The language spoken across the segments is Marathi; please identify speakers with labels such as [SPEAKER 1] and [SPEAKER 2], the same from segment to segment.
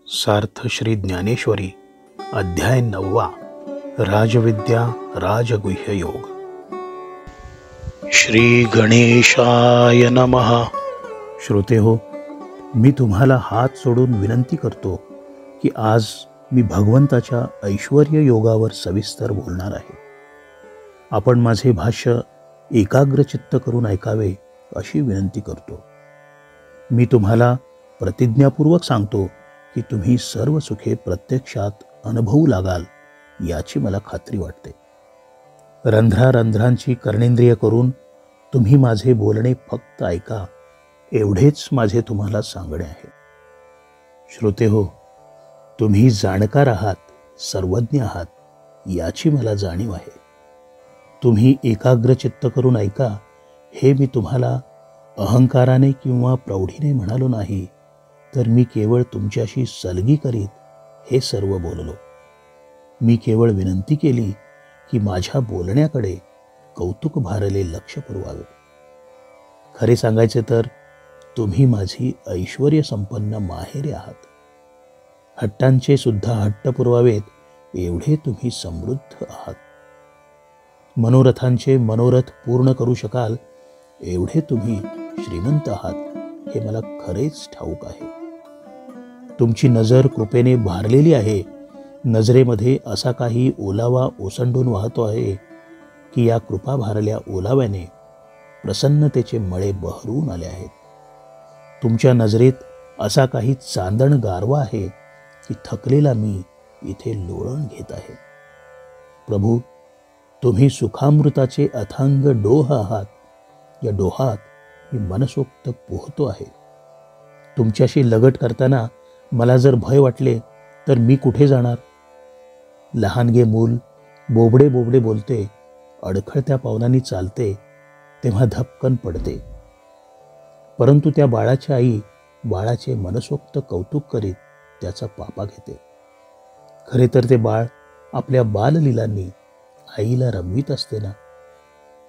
[SPEAKER 1] सार्थ श्री ज्ञानेश्वरी अध्याय 9 राजविद्या राजगुह्य योग। श्री गणेशाय नमः। श्रोते हो, मी तुम्हाला हात सोडून विनंती करतो की आज मी भगवंताच्या ऐश्वर्य योगावर सविस्तर बोलणार आहे। आपण माझे भाष्य एकाग्रचित्त करून ऐकावे अशी विनंती करतो। मी तुम्हाला प्रतिज्ञापूर्वक सांगतो की तुम्ही सर्व सुखे प्रत्यक्षात अनुभवू लागाल याची मला खात्री वाटते। रंध्रारंध्रांची कर्णेंद्रिय करून तुम्ही माझे बोलणे फक्त ऐका, एवढेच माझे तुम्हाला सांगणे आहे। श्रोते हो, तुम्ही जाणकार आहात, सर्वज्ञ आहात याची मला जाणीव आहे। तुम्ही एकाग्रचित्त करून ऐका हे मी तुम्हाला अहंकाराने किंवा प्रौढीने म्हणालो नाही, तर मी केवळ तुमच्याशी सलगी करीत हे सर्व बोललो। मी केवळ विनंती केली की माझ्या बोलण्याकडे कौतुक भारले लक्ष पुरवावे। खरे सांगायचे तर तुम्ही माझी ऐश्वर्य संपन्न माहेरे आहात। हट्टांचे सुद्धा हट्ट पुरवावेत एवढे तुम्ही समृद्ध आहात। मनोरथांचे मनोरथ पूर्ण करू शकाल एवढे तुम्ही श्रीमंत आहात हे मला खरेच ठाऊक आहे। तुमची नजर कृपेने भारलेली आहे। नजरेमध्ये असा काही ओलावा ओसंडून वाहतो आहे की या कृपा भारल्या ओलाव्याने प्रसन्नतेचे मळे बहरून आले आहेत। तुमच्या नजरेत असा काही चांदण गारवा आहे की थकलेला मी इथे लोळण घेत आहे। प्रभू, तुम्ही सुखामृताचे अथांग डोह आहात। या डोहात मी मनसोक्त पोहतो आहे। तुमच्याशी लगट करताना मला जर भय वाटले तर मी कुठे जाणार? लहानगे मूल बोबडे बोबडे बोलते, अडखळत्या पावलांनी चालते तेव्हा धपकन पडते, परंतु त्या बाळाची आई बाळाचे मनसोक्त कौतुक करीत त्याचा पापा घेते। खरे तर ते बाळ आपल्या बाललीलांनी आईला रमवीत असते ना।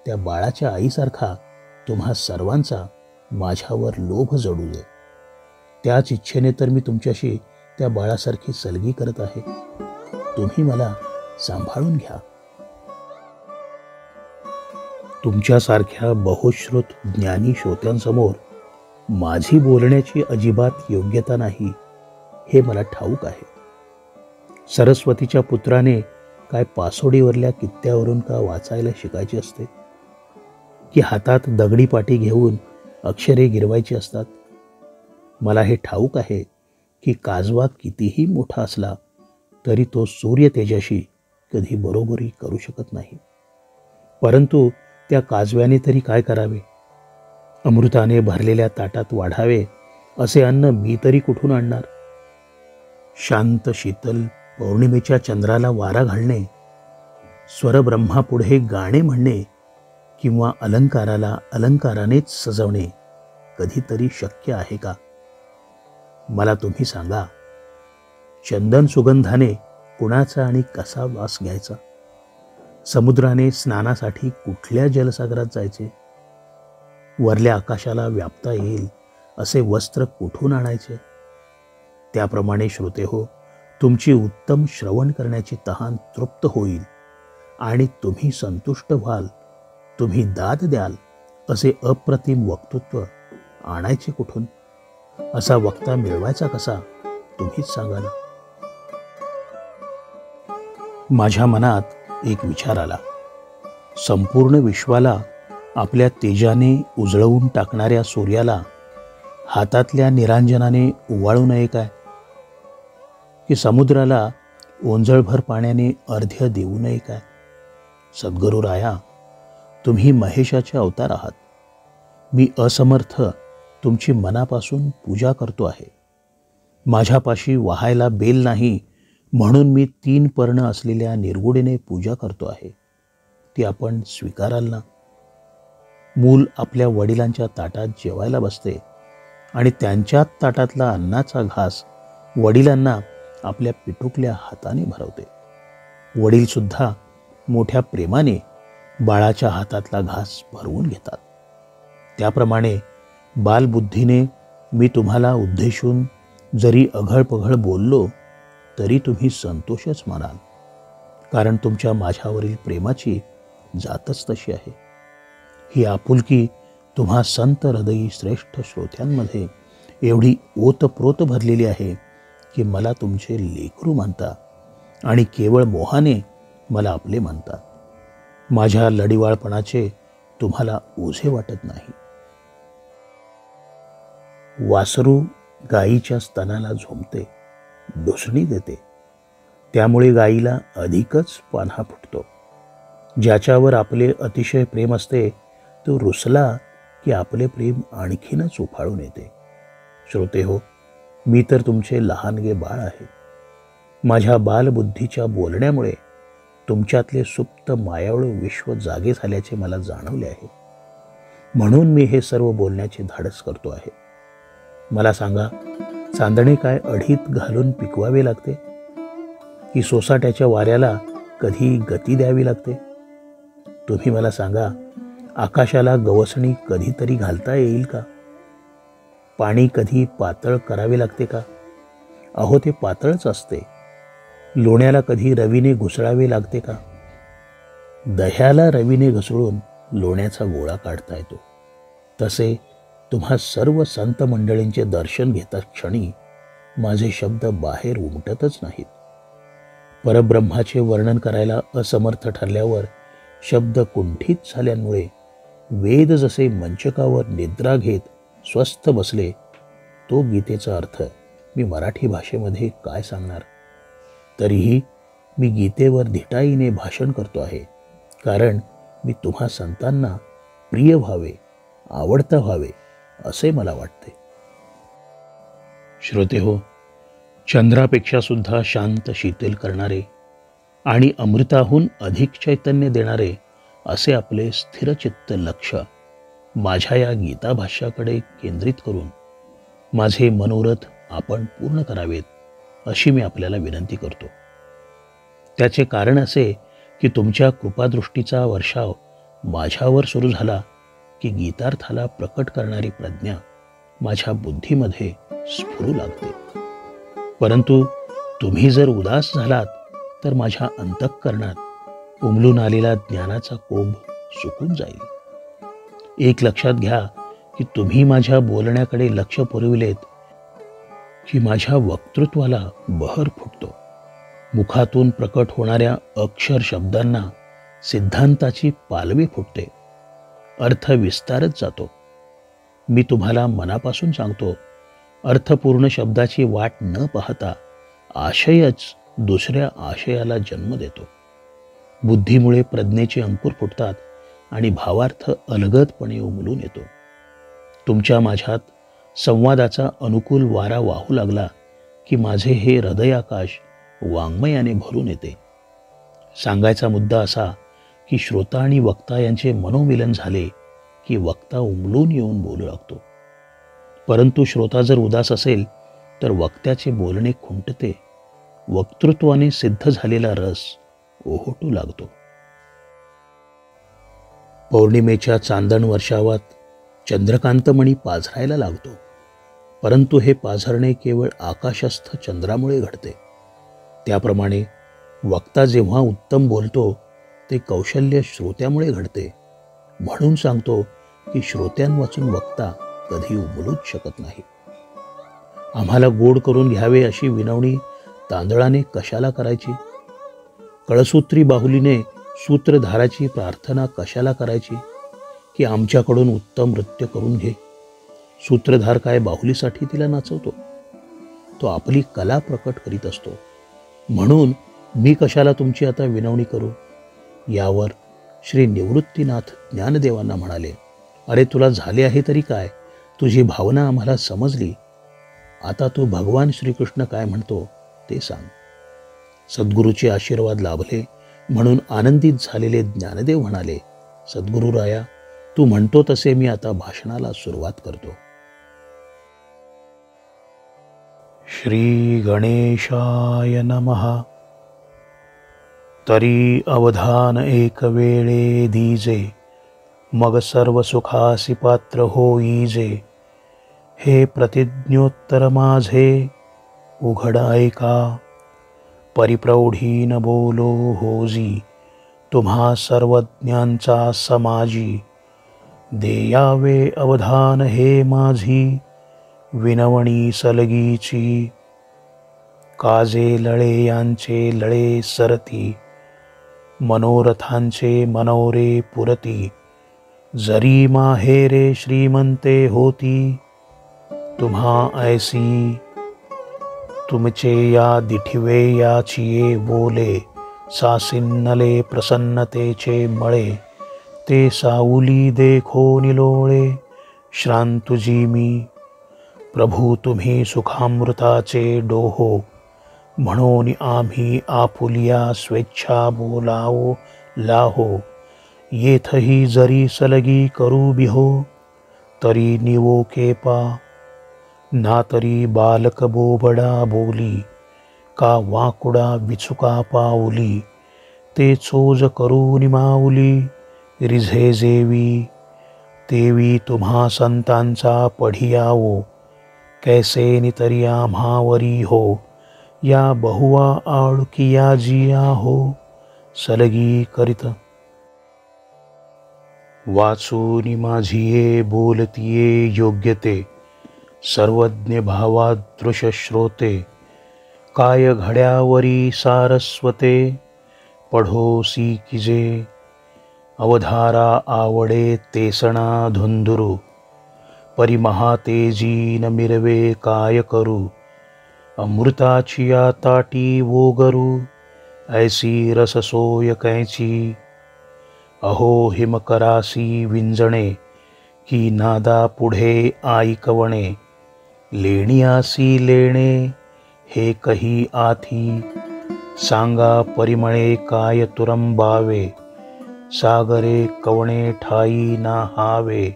[SPEAKER 1] त्या बाळाच्या आईसारखा तुम्हा सर्वांचा माझ्यावर लोभ जडू दे। त्याच इच्छेने तर मी तुमच्याशी त्या बाळासारखी सलगी करत आहे। तुम्ही मला सांभाळून घ्या। तुमच्यासारख्या बहुश्रुत ज्ञानी श्रोत्यांसमोर माझी बोलण्याची अजिबात योग्यता नाही हे मला ठाऊक आहे। सरस्वतीच्या पुत्राने काय पासोडीवरल्या कित्त्यावरून का वाचायला शिकायचे असते, की हातात दगडी पाटी घेऊन अक्षरे गिरवायची असतात? मला हे ठाऊक आहे की काजवा कितीही मोठा असला तरी तो सूर्य तेजाशी कधी बरोबरी करू शकत नाही। परंतु त्या काजव्याने तरी काय करावे? अमृताने भरलेल्या ताटात वाढावे असे अन्न मी तरी कुठून आणणार? शांत शीतल पौर्णिमेच्या चंद्राला वारा घालणे, स्वरब्रह्मापुढे गाणे म्हणणे किंवा अलंकाराला अलंकारानेच सजवणे कधीतरी शक्य आहे का? मला तुम्ही सांगा, चंदन सुगंधाने कुणाचा आणि कसा वास घ्यायचा? समुद्राने स्नानासाठी कुठल्या जलसागरात जायचे? वरल्या आकाशाला व्यापता येईल असे वस्त्र कुठून आणायचे? त्याप्रमाणे श्रोते हो, तुमची उत्तम श्रवण करण्याची तहान तृप्त होईल आणि तुम्ही संतुष्ट व्हाल, तुम्ही दाद द्याल असे अप्रतिम वक्तृत्व आणायचे कुठून? असा वक्ता मिळवायचा कसा तुम्हीच सांगा ना। माझ्या मनात एक विचार आला। संपूर्ण विश्वाला आपल्या तेजाने उजळवून टाकणाऱ्या सूर्याला हातातल्या निरांजनाने उवाळू नये काय? की समुद्राला ओंजळभर पाण्याने अर्ध्य देऊ नये काय? सद्गुरू राया, तुम्ही महेशाचे अवतार आहात। मी असमर्थ तुमची मनापासून पूजा करतो आहे। माझ्यापाशी वाहायला बेल नाही म्हणून मी 3 पर्ण असलेल्या निर्गुडीने पूजा करतो आहे। ती आपण स्वीकाराल ना? मूल आपल्या वडिलांच्या ताटात जेवायला बसते आणि त्यांच्याच ताटातला अन्नाचा घास वडिलांना आपल्या पिटुकल्या हाताने भरवते। वडीलसुद्धा मोठ्या प्रेमाने बाळाच्या हातातला घास भरवून घेतात। त्याप्रमाणे बालबुद्धीने मी तुम्हाला उद्देशून जरी अघळपघळ बोललो तरी तुम्ही संतोषच मानाल, कारण तुमच्या माझ्यावरील प्रेमाची जातच तशी आहे. ही आपुलकी तुम्हा संत हृदयी श्रेष्ठ श्रोत्यांमध्ये एवढी ओतप्रोत भरलेली आहे की मला तुमचे लेकरू मानता आणि केवळ मोहाने मला आपले मानता. माझ्या लढिवाळपणाचे तुम्हाला ओझे वाटत नाही. वासरू गायीच्या स्तनाला झोंबते, ढुसणी देते, त्यामुळे गायीला अधिकच पान्हा फुटतो. ज्याच्यावर आपले अतिशय प्रेम असते तो रुसला की आपले प्रेम आणखीनच उफाळून येते. श्रोते हो, मी तर तुमचे लहानगे बाळ आहे. माझ्या बालबुद्धीच्या बोलण्यामुळे तुमच्यातले सुप्त मायाळू विश्व जागे झाल्याचे मला जाणवले आहे. म्हणून मी हे सर्व बोलण्याचे धाडस करतो आहे. मला सांगा, चांदणे काय अढीत घालून पिकवावे लागते की सोसाट्याच्या वाऱ्याला कधी गती द्यावी लागते? तुम्ही मला सांगा, आकाशाला गवसणी कधीतरी घालता येईल का? पाणी कधी पातळ करावे लागते का? अहो, ते पातळच असते. लोण्याला कधी रवीने घुसळावे लागते का? दह्याला रवीने घसळून लोण्याचा गोळा काढता येतो. तसे तुम्हा सर्व संत मंडळींचे दर्शन घेता क्षणी माझे शब्द बाहेर उमटतच नाहीत. परब्रह्माचे वर्णन करायला असमर्थ ठरल्यावर शब्द कुंठित झाल्यामुळे वेद जसे मंचकावर निद्रा घेत स्वस्थ बसले, तो गीतेचा अर्थ मी मराठी भाषेमध्ये काय सांगणार? तरीही मी गीतेवर धिटाईने भाषण करतो आहे, कारण मी तुम्हा संतांना प्रिय व्हावे, आवडता व्हावे असे मला वाटते. श्रोते हो, चंद्रापेक्षा सुद्धा शांत शीतल करणारे आणि अमृताहून अधिक चैतन्य देणारे असे आपले स्थिरचित्त लक्ष माझ्या या गीताभाष्याकडे केंद्रित करून माझे मनोरथ आपण पूर्ण करावेत अशी मी आपल्याला विनंती करतो. त्याचे कारण असे की तुमच्या कृपादृष्टीचा वर्षाव माझ्यावर सुरू झाला की गीतार्थाला प्रकट करणारी प्रज्ञा माझ्या बुद्धीमध्ये स्फुरू लागते. परंतु तुम्ही जर उदास झालात तर माझ्या अंतःकरणात उमलून आलेला ज्ञानाचा कोंब सुकून जाईल. एक लक्षात घ्या की तुम्ही माझ्या बोलण्याकडे लक्ष पुरविलेत की माझ्या वक्तृत्वाला बहर फुटतो. मुखातून प्रकट होणाऱ्या अक्षर शब्दांना सिद्धांताची पालवी फुटते, अर्थ विस्तारत जातो. मी तुम्हाला मनापासून सांगतो, अर्थपूर्ण शब्दाची वाट न पाहता आशयच दुसऱ्या आशयाला जन्म देतो. बुद्धीमुळे प्रज्ञेचे अंकुर फुटतात आणि भावार्थ अलगदपणे उमलून येतो. तुमच्या माझ्यात संवादाचा अनुकूल वारा वाहू लागला की माझे हे हृदयाकाश वाङ्मयाने भरून येते. सांगायचा मुद्दा असा की श्रोता आणि वक्ता यांचे मनोमिलन झाले की वक्ता उमलून येऊन बोलू लागतो. परंतु श्रोता जर उदास असेल तर वक्त्याचे बोलणे खुंटते, वक्तृत्वाने सिद्ध झालेला रस ओहोटू लागतो. पौर्णिमेच्या चांदण वर्षावात चंद्रकांतमणी पाझरायला लागतो, परंतु हे पाझरणे केवळ आकाशस्थ चंद्रामुळे घडते. त्याप्रमाणे वक्ता जेव्हा उत्तम बोलतो ते कौशल्य श्रोत्यामुळे घडते. म्हणून सांगतो की श्रोत्यांवाचून वक्ता कधी उमलूच शकत नाही. आम्हाला गोड करून घ्यावे अशी विनवणी तांदळाने कशाला करायची? कळसूत्री बाहुलीने सूत्रधाराची प्रार्थना कशाला करायची की आमच्याकडून उत्तम नृत्य करून घे? सूत्रधार काय बाहुलीसाठी तिला नाचवतो? तो आपली कला प्रकट करीत असतो. म्हणून मी कशाला तुमची आता विनवणी करू? यावर श्री निवृत्तीनाथ ज्ञानदेवांना म्हणाले, अरे तुला झाले आहे तरी काय, तुझी भावना आम्हाला समजली. आता तू भगवान श्रीकृष्ण काय म्हणतो ते सांग. सद्गुरूचे आशीर्वाद लाभले म्हणून आनंदित झालेले ज्ञानदेव म्हणाले, सद्गुरुराया, तू म्हणतो तसे मी आता भाषणाला सुरुवात करतो. श्री गणेशाय नमः. तरी अवधान एक वेळे दीजे, मग सर्व सुखासी पात्र होईजे. हे प्रतिज्ञोत्तर माझे उघड ऐका, परिप्रौढी न बोलो होजी, तुम्हा सर्वज्ञांचा समाजी. देयावे अवधान हे माझी, विनवणी सलगीची. काजे लळे यांचे लळे सरती, मनोरथांचे मनोरे पुरती. जरी माहेरे श्रीमंते होती, तुम्हा ऐसी. तुमचे या दिठिवे याचिये बोले, सासिन्नले प्रसन्नतेचे मळे. ते साऊली देखो निलोळे, श्रांतुजी मी. प्रभू तुम्ही सुखामृताचे डोहो, म्हणून आम्ही आपुलिया स्वेच्छा बोलावो लाहो. येथही जरी सलगी करू बिहो, तरी निवो केपा. ना तरी बालक बोबडा बोली, का वाकुडा विचुका पाऊली. ते चोज करून माऊली, रिझे जेवी. तेवी तुम्हा संतांचा पढियावो, कैसे नितरी आम्हावरी हो. या बहुवा आळुकिया जिया हो, सलगी करीत. वाचूनी माझिये बोलतिये योग्यते, सर्वज्ञ भावादृश श्रोते. काय घड्यावरी सारस्वते, पढोसी किजे. अवधारा आवडे तेसणा धुंदुरू, परिमहातेजी न मिरवे काय करू. अमृताचिया ताटी वोगरू, ऐसी रससोय कैची. अहो हिमकरासी विंजणे, की नादा पुढे ऐकवणे. लेणियासी लेणे, हे कही आथी. सांगा परिमळे काय तुरंबावे, सागरे कवणे ठाई ना हावे.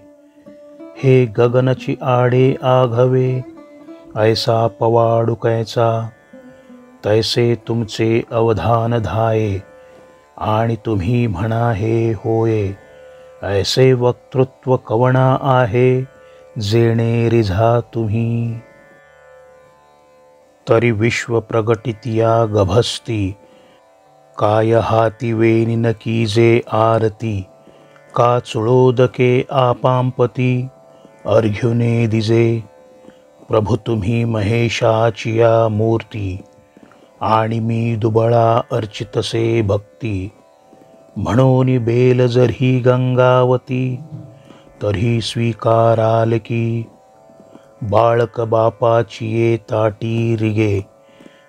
[SPEAKER 1] हे गगनची आडे आघवे, ऐसा पवाडू कैचा. तैसे तुमचे अवधान धाये, आणि तुम्ही म्हणा हे होये. ऐसे वक्तृत्व कवणा आहे, जेणे रिझा तुम्ही. तरी विश्व प्रगटितिया गभस्ती, काय हाती वेणी न कीजे आरती. का चुळोदके आपांपती, अर्घ्युने दिजे. प्रभू तुम्ही महेशाचिया मूर्ती, आणि मी दुबळा अर्चितसे भक्ती. म्हणून बेल जरी गंगावती, तरी स्वीकाराल की. बाळक बापाचिये ताटी रिगे,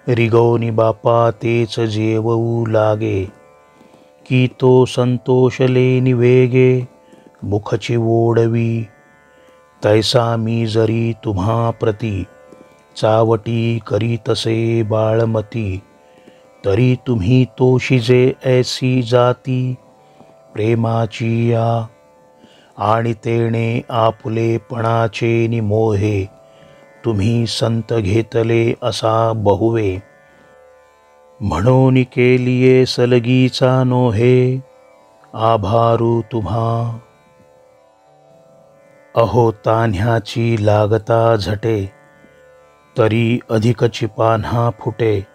[SPEAKER 1] रिगोनी बापा तेच जेवू लागे. की तो संतोषले निवेगे, मुखची ओढवी. तैसा मी जरी तुम्हा प्रती, चावटी करीतसे बाळमती. तरी तुम्ही तोशिजे ऐसी जाती, प्रेमाची या. आणि तेणे आपुलेपणाचे निमोहे, तुम्ही संत घेतले असा बहुवे. म्हणून केलिये सलगीचा नोहे, आभारू तुम्हा. अहो तान्ह्याची लागता झटे, तरी अधिकची पान्हा फुटे.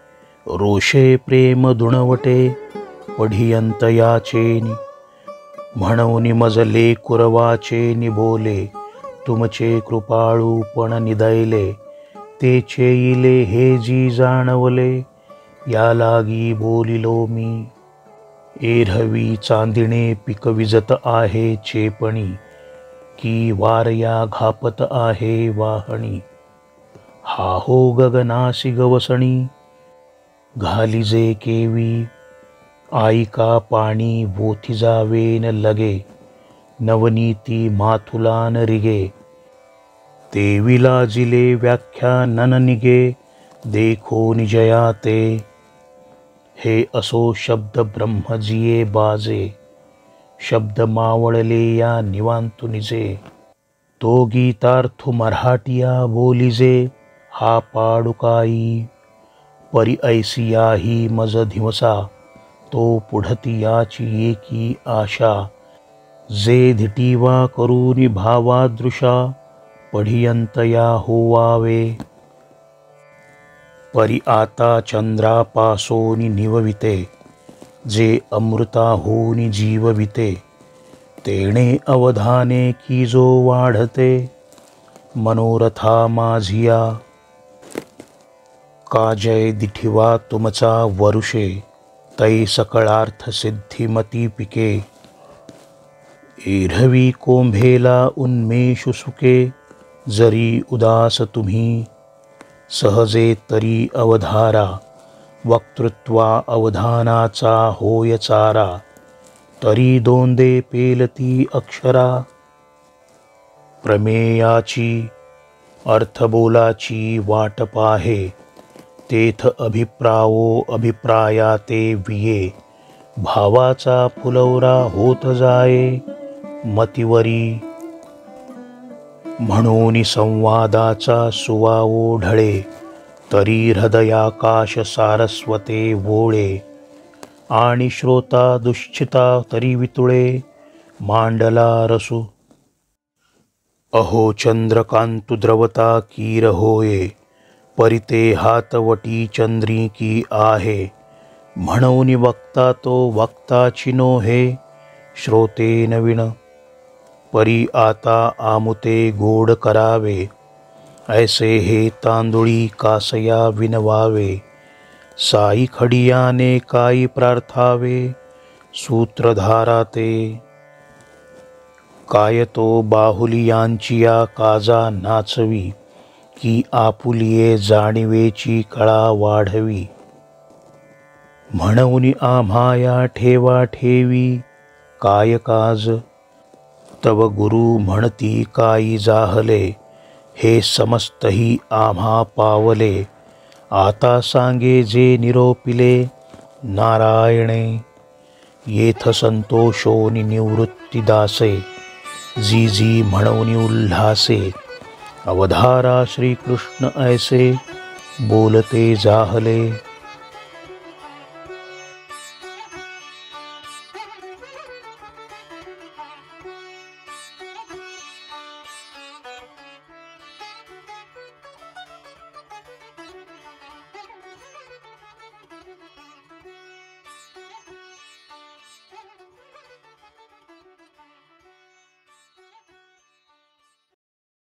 [SPEAKER 1] रोषे प्रेम दुणवटे, पढियंत याचेनी. म्हणून मजले कुरवाचे निबोले, तुमचे कृपाळूपण निदैले. ते चेईले हे जी जाणवले, या लागी बोलिलो मी. एरहवी चांदिणे पीक विजत आहे चेपणी, की वारया घापत आहे वाहणी. हा हो गगनासी गवसणी, घालिजे केवी. आईका पाणी वोथी जावेन लगे, नवनीती माथुलान रिगे. तेविला जिले व्याख्या नन निगे, देखो निजया ते. हे असो शब्द ब्रह्मजिये बाजे, शब्द मावळले या निवांतु निजे. तो गीतार्थु मराठिया बोलिजे, हा पाडुकाई. परी ऐसियाही मज धिवसा, तो पुढतियाची एकी आशा. जे धिटीवा करूनी भावादृशा, पढियंतया होवावे. परी आता चंद्रापासोनी निवविते, जे अमृता होनी जीवविते, तेणे अवधाने की जो वाढते, मनोरथा माझिया. का जय दिठिवा तुमचा वरुषे, तै सकळार्थ सिद्धिमती पिके. एरवी कोंभेला उन्मेषु सुके, जरी उदास तुम्ही, सहजे तरी अवधारा. वक्तृत्वा अवधानाचा होय चारा, तरी दोंदे पेलती अक्षरा. प्रमेयाची अर्थबोलाची वाट पाहे, तेथ अभिप्रावो अभिप्राया ते विये. भावाचा फुलवरा होत जाये मतिवरी. म्हणून संवादाचा सुवावो ढळे, तरी हृदयाकाश सारस्वते वोळे. आणि श्रोता दुश्चिता तरी वितुळे, मांडला रसू. अहो चंद्रकांतु द्रवता कीर होये, परिते हातवटी चंद्रिकी आहे. म्हणून वक्ता तो वक्ताची नोहे, श्रोते नवीन. परी आता आमुते गोड करावे, ऐसे हे तांदुळी कासया विनवावे. साई खडियाने काई प्रार्थावे, सूत्रधारा ते. काय तो बाहुलियांचिया काजा नाचवी, की आपुलिये जाणीवेची कळा वाढवी. म्हणून आम्हाया ठेवा ठेवी, काय काज. तव गुरु म्हणती काही जाहले, हे समस्तही आम्हा पावले. आता सांगे जे निरोपिले, नारायणे. येथ संतोषोनी निवृत्ती दासे, जी जी म्हणून उल्हासे. अवधारा श्रीकृष्ण ऐसे, बोलते जाहले.